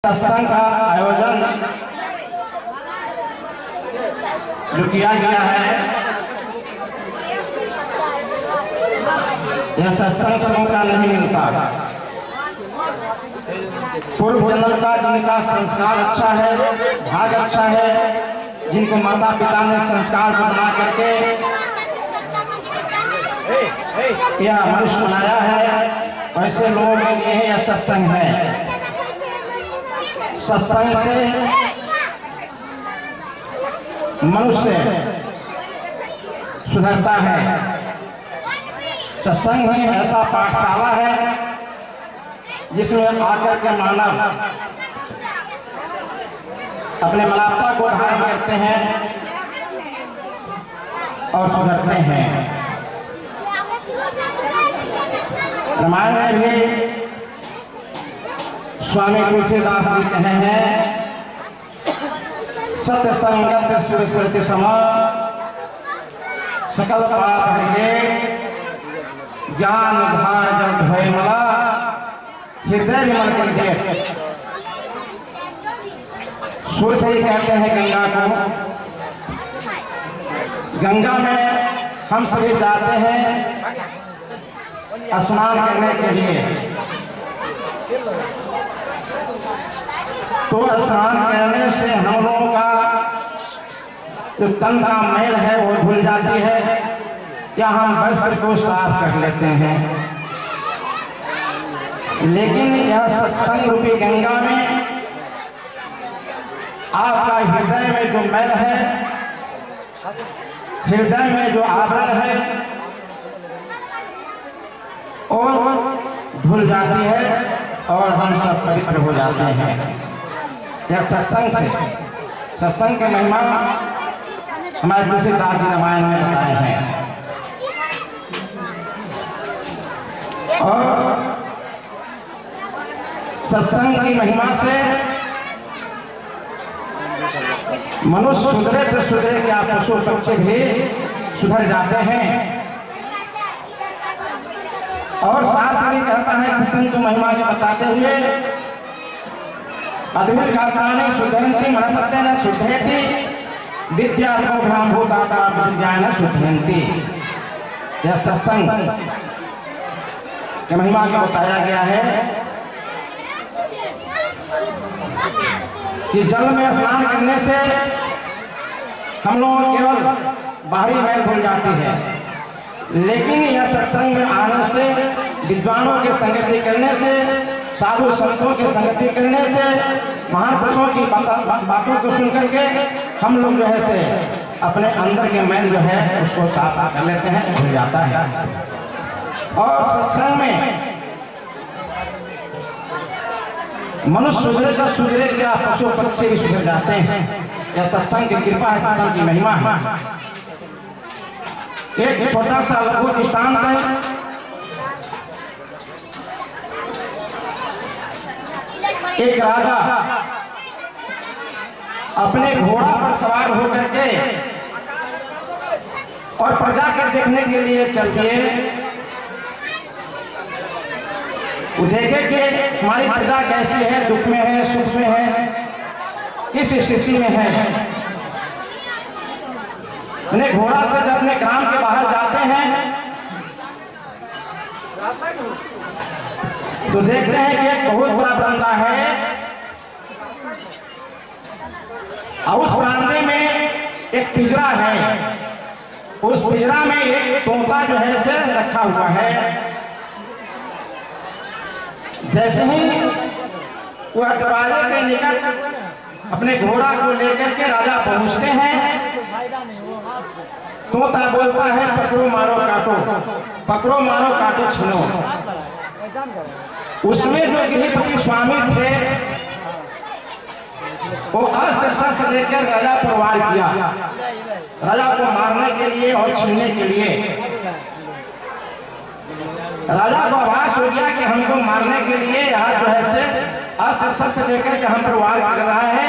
सत्संग का आयोजन जो किया गया है, यह सत्संग समूह का नहीं मिलता। पूर्व जन्म का जिनका संस्कार अच्छा है, भाग अच्छा है, जिनको माता पिता ने संस्कार बना करके यह मनुष्य बनाया है, वैसे लोगों के लिए यह सत्संग है। सत्संग से मनुष्य सुधरता है। सत्संग ही ऐसा पाठशाला है जिसमें आकर के मानव अपने मलापता को धारण करते हैं और सुधरते हैं। रामायण में भी स्वामी तुलसीदास जी कहे हैं, सत्य संगत सुरति समा सकल पाप हरे ज्ञान धार जल भय मला हृदय विमल कर दे। सूर्य से ही कहते हैं गंगा को। गंगा में हम सभी जाते हैं स्नान करने के लिए, तो स्नान करने से हम लोगों का जो तन का मैल है वो धुल जाती है, या हम वस्त्र को साफ कर लेते हैं। लेकिन यह सत्संग रूपी गंगा में आपका हृदय में जो मैल है, हृदय में जो आवरण है, और धुल जाती है और हम सब पवित्र हो जाते हैं। यह सत्संग से, सत्संग की महिमा हमारे तुलसीदास जी रामायण में बताए हैं। और सत्संग की महिमा से मनुष्य सुधरे तो सुधरे, क्या पशु पक्षी भी सुधर जाते हैं। और साथ में कहता है सत्संग की महिमा के बताते हुए, अद्भुत गात्राणि सुधरन्ति मनसत्तेन शुद्धयति विद्या भ्राम भूताता विज्ञान शुद्धयन्ति। यह सत्संग की महिमा का बताया गया है कि जल में स्नान करने से हम लोग केवल बाहरी मैल धुल जाती है, लेकिन यह सत्संग में आने से, विद्वानों की संगति करने से, साधु संतों की संगति करने से, महान पुरुषों की बातों को सुन करके हम लोग जो है से अपने अंदर के मैल जो है उसको साफ कर लेते हैं, धुल जाता है। और सत्संग में मनुष्य सुधरे तो सुधरे, क्या पशु पक्षी भी सुधर जाते हैं। यह सत्संग की कृपा है, सत्संग की महिमा है। एक छोटा सा लघु दृष्टांत है। एक राजा अपने घोड़ा पर सवार होकर के और प्रजा के देखने के लिए चल दिए। देखे कि हमारी प्रजा कैसी है, दुख में है, सुख में है, किस स्थिति में है। अपने घोड़ा से जब अपने ग्राम के बाहर जाते हैं तो देखते हैं कि एक बहुत बड़ा बरामदा है, और उस बरामदे में एक पिंजरा है। उस पिंजरा में एक तोता जो है से रखा हुआ है। जैसे ही वह दरवाजे के निकट अपने घोड़ा को लेकर के राजा पहुंचते हैं, तोता बोलता है, पकड़ो मारो काटो, पकड़ो मारो काटो छीनो। उसमें जो गृहपति स्वामी थे वो अस्त्र शस्त्र लेकर राजा पर वार किया, राजा को मारने के लिए और छीनने के लिए। राजा को आभास हो गया कि हमको मारने के लिए यहाँ जो है से अस्त्र शस्त्र लेकर के हम पर वार कर रहा है।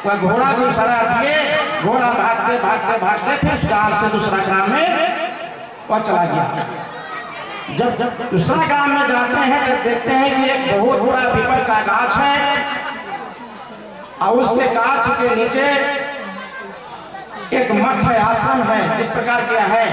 वह घोड़ा भी सरा दिए, घोड़ा भागते भागते भागते फिर गांव से दूसरा ग्राम में वह चला गया। जब दूसरा गांव में जाते हैं तब देखते हैं कि एक बहुत बड़ा पीपल का गाछ है और उसके कांच के नीचे एक मठ है, आश्रम है, इस प्रकार किया है।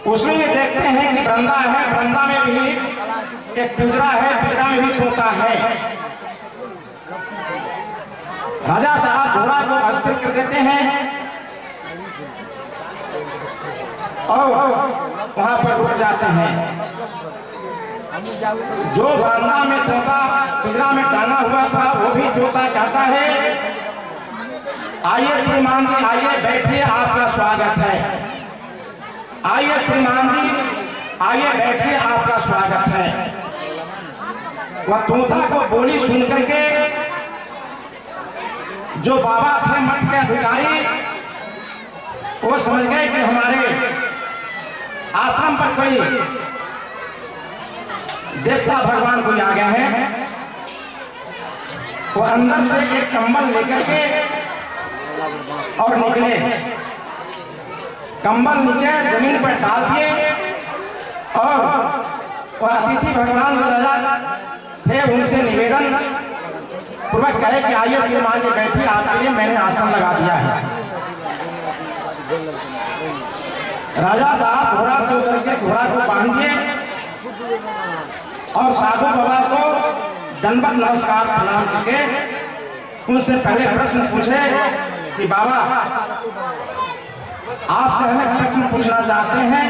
उसमें भी देखते हैं कि वृंदा है, वृंदा में भी एक पिंजरा है, पिंजरा में भी तोता है। राजा साहब घोड़ा को अस्थिर कर देते हैं और वहां पर रुक जाते हैं। जो वृंदा में तोता पिंजरा में टांगा हुआ था वो भी तोता कहता है, आइए श्रीमान जी, आइए बैठिए, आपका स्वागत है। आइए श्रीमान जी, आइए बैठिए, आपका स्वागत है। वह तोता को बोली सुन करके जो बाबा थे मठ के अधिकारी, वो समझ गए कि हमारे आश्रम पर कोई देवता भगवान कोई आ गए हैं। वो अंदर से एक कंबल लेकर के और निकले, कंबल नीचे जमीन पर डाल दिए और वह अतिथि भगवान जो राजा थे उनसे निवेदन पूर्वक कहे कि आइए श्रीमान जी बैठिए, आपके लिए मैंने आसन लगा दिया है। राजा साहब घोड़ा से उतर के घोड़ा को बांध दिए और साधु बाबा को दंडवत नमस्कार प्रणाम करके उनसे पहले प्रश्न पूछे कि बाबा आपसे हमें प्रश्न पूछना चाहते हैं,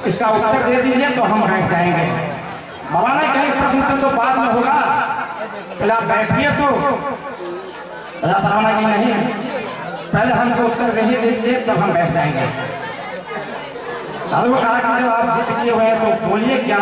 इसका उत्तर दे दीजिए तो हम बैठ जाएंगे। बाबा ने कहीं प्रश्न तो बाद में होगा, पहले आप बैठिए। तो राजा साहब ने कहा नहीं, पहले हमको उत्तर दीजिए तो हम बैठ जाएंगे। साधु को कहा कि जब आप जीत किए हुए हैं तो बोलिए क्या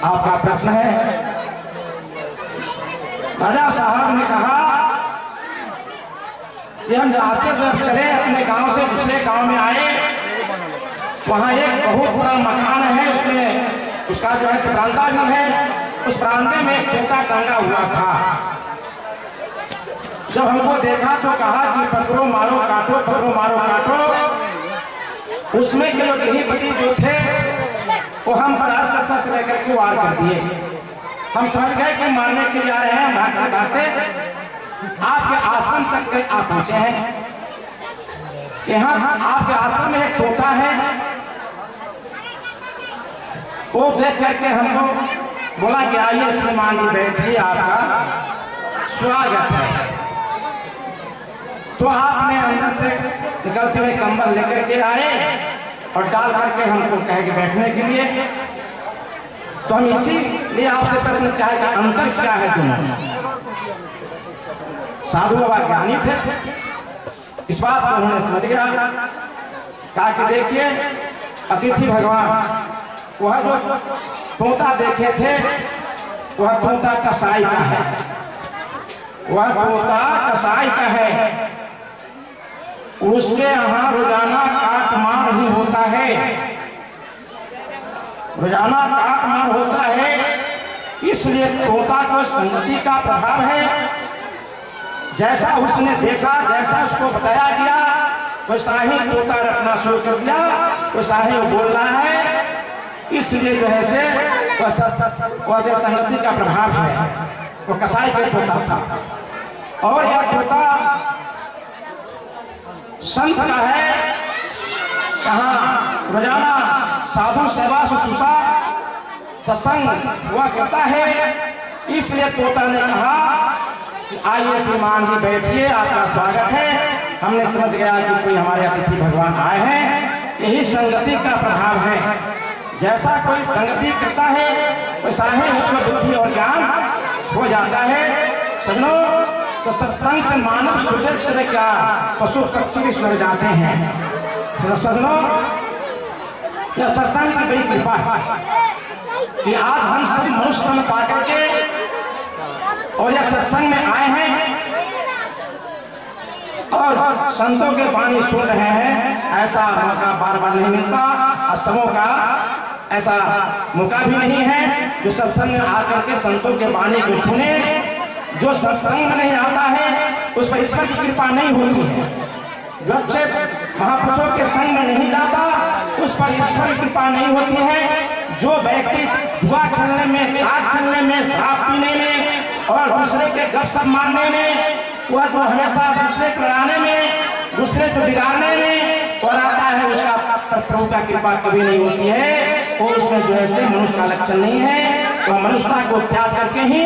आपका प्रश्न है। राजा साहब ने कहा कि हम रास्ते से चले, अपने गांव से दूसरे गांव में आए, वहां एक बहुत बड़ा मकान है, उसमें उसका जो है बरामदा भी है, उस बरामदे में एक तोता टंगा हुआ था। जब हमको देखा तो कहा कि पकड़ो मारो काटो, पकड़ो मारो काटो। उसमें के जो गृहपति जो थे वो हम पर अस्त्र शस्त्र लेकर के वार कर दिए। हम समझ गए कि मारने के लिए आ रहे हैं, भागते भागते आपके आश्रम तक आप पहुंचे हैं। यहाँ आपके आश्रम में एक तोता है, वो देख करके हमको बोला कि आइए श्रीमान जी बैठिए, आपका स्वागत है। तो आपने अंदर से निकलते हुए कंबल लेकर के आए और डाल करके हमको कहे कि बैठने के लिए। तो हम इसीलिए आपसे प्रश्न चाहे कि अंतर क्या है दोनों। साधु बाबा ज्ञानी थे, इस बात को उन्होंने समझ गया। कहा कि देखिए अतिथि भगवान, वह जो तोता देखे थे वह तोता कसाई का है, वह तोता कसाई का है। उसके यहाँ रोजाना काट मार ही होता है, रोजाना काट मार होता है। इसलिए तोता को संगति का प्रभाव है। जैसा उसने देखा, जैसा उसको बताया गया, वैसा ही तोता रखना शुरू कर दिया, वैसा ही वो बोल रहा है। इसलिए जो है से वैसे संगति का प्रभाव है। वो कसाई का तोता था और यह तोता संत का है। कहाँ रोजाना साधु सेवा शुश्रूषा सत्संग हुआ करता है। इसलिए तोता ने कहा कि आइए श्रीमान जी बैठिए, आपका स्वागत है। हमने समझ गया कि कोई हमारे अतिथि भगवान आए हैं। यही संगति का प्रभाव है। जैसा कोई संगति करता है वैसा ही उसमें बुद्धि और ज्ञान हो जाता है। सुनो, तो सत्संग से मानव सुधर क्या पशु पक्षी भी सुधर जाते हैं। तो सुनो, यह सत्संग की बड़ी कृपा है कि आज हम सब मनुष्य में पा करके और यह सत्संग में आए हैं और संतों के वाणी सुन रहे हैं। ऐसा मौका बार बार नहीं मिलता। आश्रमों का ऐसा मौका भी नहीं है जो सत्संग में आकर के संतों के वाणी को सुने। जो सत्संग में नहीं आता है उस पर ईश्वर की कृपा नहीं होती है। जो अच्छे महापुरुषों के संग में नहीं जाता उस पर ईश्वर की कृपा नहीं होती है। जो व्यक्ति जुआ खेलने में, ताश खेलने में, शराब पीने में और दूसरे के गपशप मारने में, वह तो हमेशा दूसरे को लड़ाने में, दूसरे को बिगाड़ने में और आता है, उसका प्रभु का कृपा कभी नहीं होती है। वो उसमें जो है से मनुष्य का लक्षण नहीं है। वह मनुष्यता को त्याग करके ही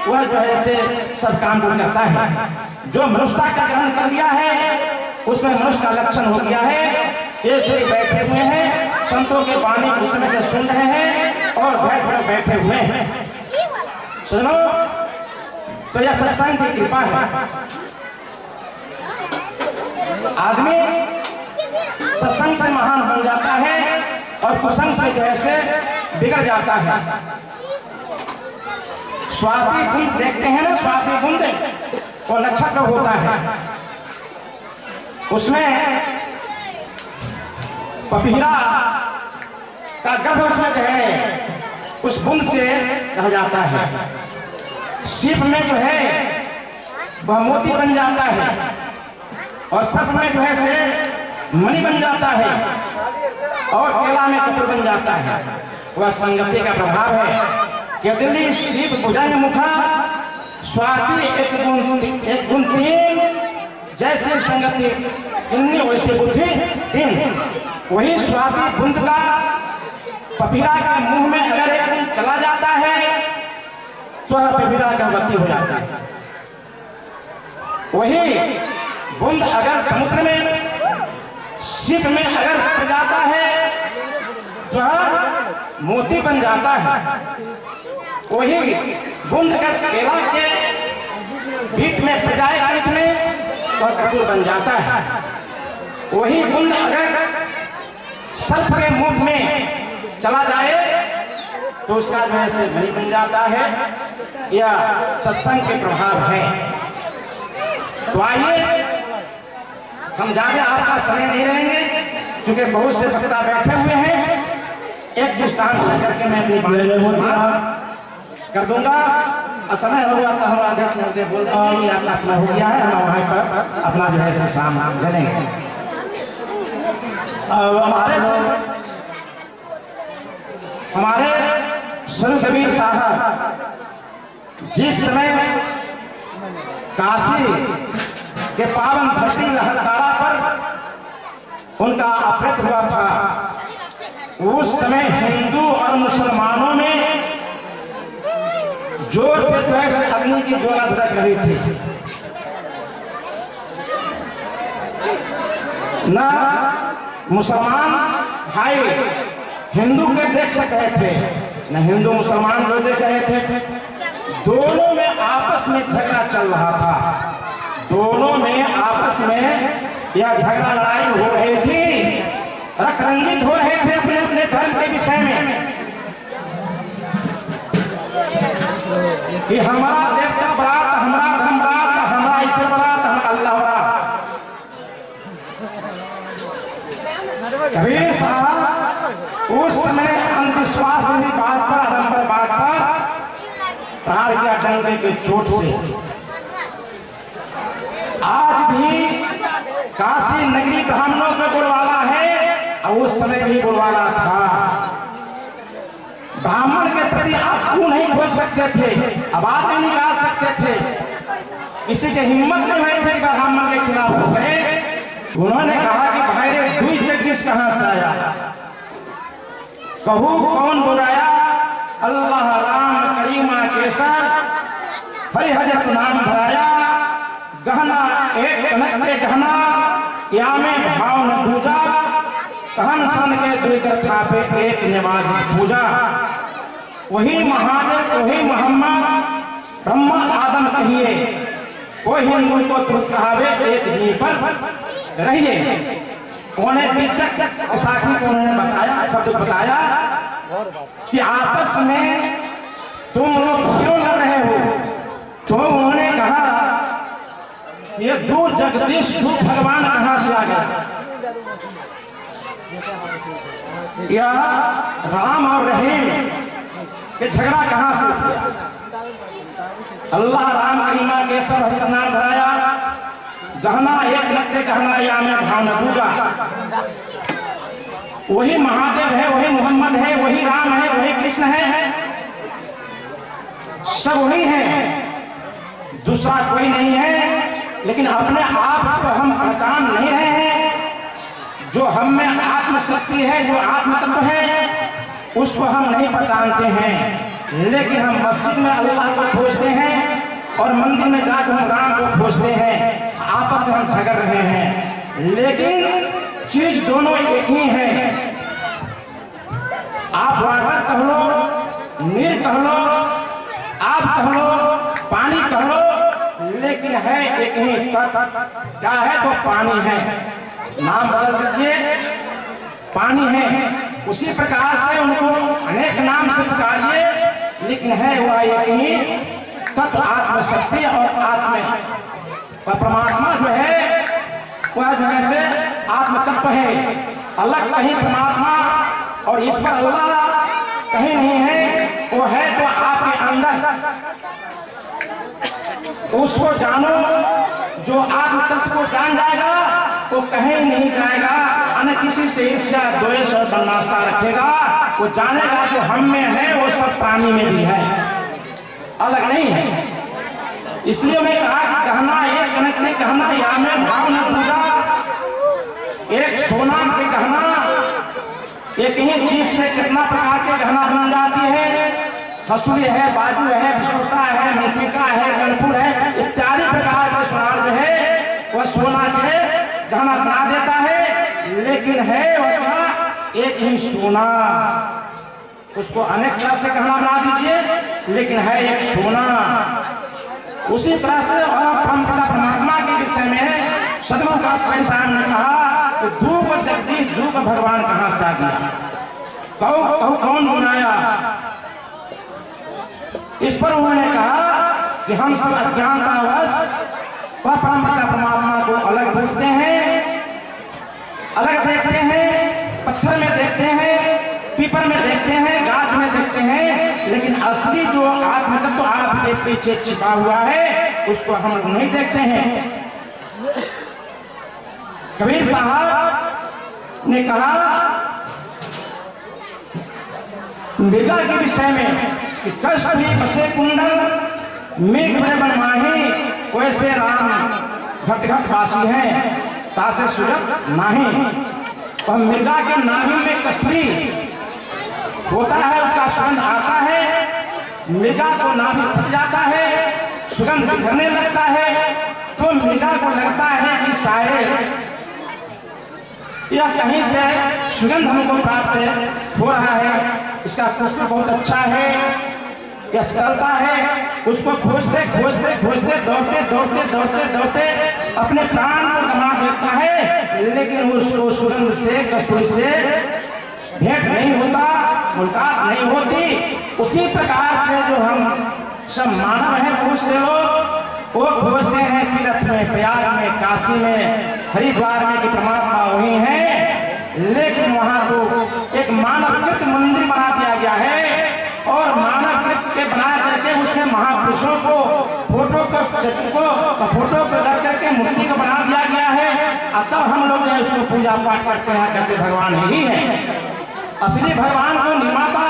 वह जो है से सब काम को करता है। जो मनुष्यता का ग्रहण कर लिया है उसमें मनुष्य का लक्षण हो गया है। ये जो बैठे हुए हैं संतों के वाणी उसमें से सुन रहे हैं और भय बैठे हुए हैं। सुनो तो यह सत्संग की कृपा है। आदमी सत्संग से महान बन जाता है और कुसंग से जैसे बिगड़ जाता है। स्वाति कुंड देखते हैं ना, स्वाति कुंड वो नक्षत्र होता है, उसमें पपीरा का गर्भ उसमें जो है उस बुंद से रह जाता है। सीप में जो है वह मोती बन जाता है और सर्प में जो है से मणि बन जाता है और केला में कपूर बन जाता है। वह संगति का प्रभाव है। केतली शिव भुजंग मुखा स्वाति एक गुण तीन, जैसे संगति इन्नी वैसे बुद्धि तीन। वही स्वाति बुंद का पपीरा के मुंह में अगर एक दिन चला जाता है तो पपीरा का गति हो जाता है। वही बुंद अगर समुद्र में, शिप में अगर पड़ जाता है तो मोती बन जाता है। वही बुंद अगर केला के बीट में पड़ जाए अंत में और कपूर बन जाता है। वही बुंद अगर सर्प के मुंह में चला जाए तो उसका जो है से मणि बन जाता है। यह सत्संग के प्रभाव है। तो आइए हम ज्यादा आपका समय नहीं रहेंगे क्योंकि बहुत से वक्ता बैठे हुए हैं। एक दृष्टांत करके मैं अपनी बात कर दूंगा। समय हो गया तो हम अध्यक्ष महोदय बोलते हैं कि आपका समय हो गया है, हम वहाँ पर अपना जो है शाम करेंगे। हमारे संत कबीर साहब जिस समय काशी के पावन धरती लहलहारा पर उनका अपहृत हुआ था, उस समय हिंदू और मुसलमानों में जोर से द्वेष अग्नि की ज्वाला भड़क रही थी। न मुसलमान भाई हिंदू के देख सकते थे, न हिंदू मुसलमान को देख रहे थे। दोनों में आपस में झगड़ा चल रहा था। दोनों में आपस में यह झगड़ा लड़ाई हो रही थी, रक्त रंजित हो रहे थे अपने अपने धर्म के विषय में कि हमारा देवता बड़ा, हमारा धर्म बड़ा, हमारा ईश्वर बड़ा, हमारा अल्लाह बड़ा। कबीर साहब उस समय अंधविश्वास वाली बात पर, आडंबर बात पर प्राण किया डंडे के चोट से। आज भी काशी नगरी ब्राह्मणों का बोलवाला है और उस समय भी बोलवाला था। ब्राह्मण के प्रति आप क्यों नहीं बोल सकते थे, आवाज नहीं निकाल सकते थे? किसी के हिम्मत नहीं हुई थी ब्राह्मण के खिलाफ हो गए। उन्होंने कहा कि भाई रे दुई जगदीश कहां से आया, कहू कौन बुलाया? अल्लाह राम करीमा केसर हरि हजरत नाम धराया। गहना एक कनक के गहना या में भाव न पूजा, कहन सन के दुई थापे एक नमाज पूजा। वही महादेव, वही मोहम्मद, ब्रह्मा आदम कहिए, कोई हिंदू को तुरंत कहावे एक ही पर रहिए। उन्हें साखी को उन्होंने बताया, शब्द बताया कि आपस में तुम लोग क्यों लड़ रहे हो? तो उन्होंने कहा ये दो जगदीश, दो भगवान कहां से आ गए? या राम और रहीम ये झगड़ा कहां से? अल्लाह राम करीमा के सब हजरत नाम धराया। गहना एक लगते गहना या में भावना पूजा। वही महादेव है, वही मोहम्मद है, वही राम है, वही कृष्ण है, सब वही है, दूसरा कोई नहीं है। लेकिन अपने आप को हम पहचान नहीं रहे हैं। जो हम में आत्मशक्ति है, जो आत्म तत्व है, उसको हम नहीं पहचानते हैं। लेकिन हम मस्जिद में अल्लाह को खोजते हैं और मंदिर में जाकर हम राम को खोजते हैं, आपस में हम झगड़ रहे हैं, लेकिन चीज दोनों एक ही है। आप वाटर कह लो, नीर कह लो, आप कह लो, पानी कह लो, लेकिन है एक ही तत्व। क्या है? तो पानी है। नाम बदल दीजिए, पानी है। उसी प्रकार से उनको अनेक नाम से पुकारिए, लेकिन है वह एक ही तत्व, आत्मशक्ति और आत्मा। परमात्मा जो है वह जो है से आत्म तत्व है। अलग कहीं परमात्मा और ईश्वर अल्लाह कहीं नहीं है, वो है तो आपके अंदर। उसको जानो, जो आत्म तत्व को जान जाएगा वो कहीं नहीं जाएगा, अन्य किसी से ईर्ष्या द्वेष और बदनास्ता रखेगा। वो जानेगा जो हम में है वो सब प्राणी में भी है, अलग नहीं है। इसलिए मैं कहा कि कहना एक कनक ने कहना, या में भाव न पूजा, एक सोना के गहना, एक ही चीज से कितना प्रकार के गहना बन जाती है। हसूली है, बाजू है, छोटा है, मृतिका है, गनफुल है, इत्यादि प्रकार के सोनार जो है वह सोना के गहना बना देता है, लेकिन है वह एक ही सोना। उसको अनेक तरह से गहना बना दीजिए, लेकिन है एक सोना। उसी तरह से और परमात्मा के विषय में सदगुरु कासपाई साहब ने कहा कि धूप जगदीश धूप भगवान कहाँ से आ गया, कौन बनाया। इस पर उन्होंने कहा कि हम सब अज्ञानतावश वह परमात्मा को अलग देखते हैं, अलग देखते हैं, पत्थर में देखते हैं, पीपर में देखते हैं, गाछ में देखते हैं, लेकिन असली जो आत्म तत्व आपके पीछे छिपा हुआ है उसको हम नहीं देखते हैं। कबीर साहब ने कहा मृगा के विषय में कि कष्ट भी बसे कुंडल, मेघ में बनमाही, वैसे राम घट घट वासी है, तासे सुजत नाही। और मृगा के नाभि में कस्तूरी होता है, उसका सुगंध आता है, मृगा को नाभि फट जाता है, सुगंध बिखरने लगता है, तो मृगा को लगता है कि शायद यह कहीं से सुगंध हमको प्राप्त हो रहा है, इसका खुशबू बहुत अच्छा है, यह चलता है। उसको खोजते खोजते खोजते दौड़ते दौड़ते दौड़ते दौड़ते अपने प्राण को गंवा देता है, लेकिन उसको सुगंध से, कस्तूरी से भेंट नहीं होता, मुलाकात नहीं होती। उसी प्रकार से जो हम सब मानव हैं, बहुत से लोग वो खोजते हैं तीर्थ में, प्रयाग में, काशी में, हरिद्वार में कि परमात्मा वही है, लेकिन वहाँ तो एक मानवकृत मंदिर बना दिया गया है और मानवकृत के बना करके उसमें महापुरुषों को फोटो को रख करके मूर्ति को बना दिया गया है। अब तब हम लोग जो उसको पूजा पाठ करते हैं, कहते भगवान ही है। असली भगवान को निर्माता,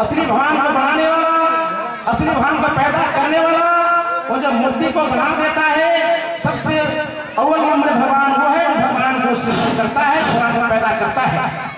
असली भगवान को बनाने वाला, असली भगवान को पैदा करने वाला, वो जब मूर्ति को बना देता है, सबसे अव्वल नंबर भगवान वो है, भगवान को सृष्टि करता है, भगवान को पैदा करता है।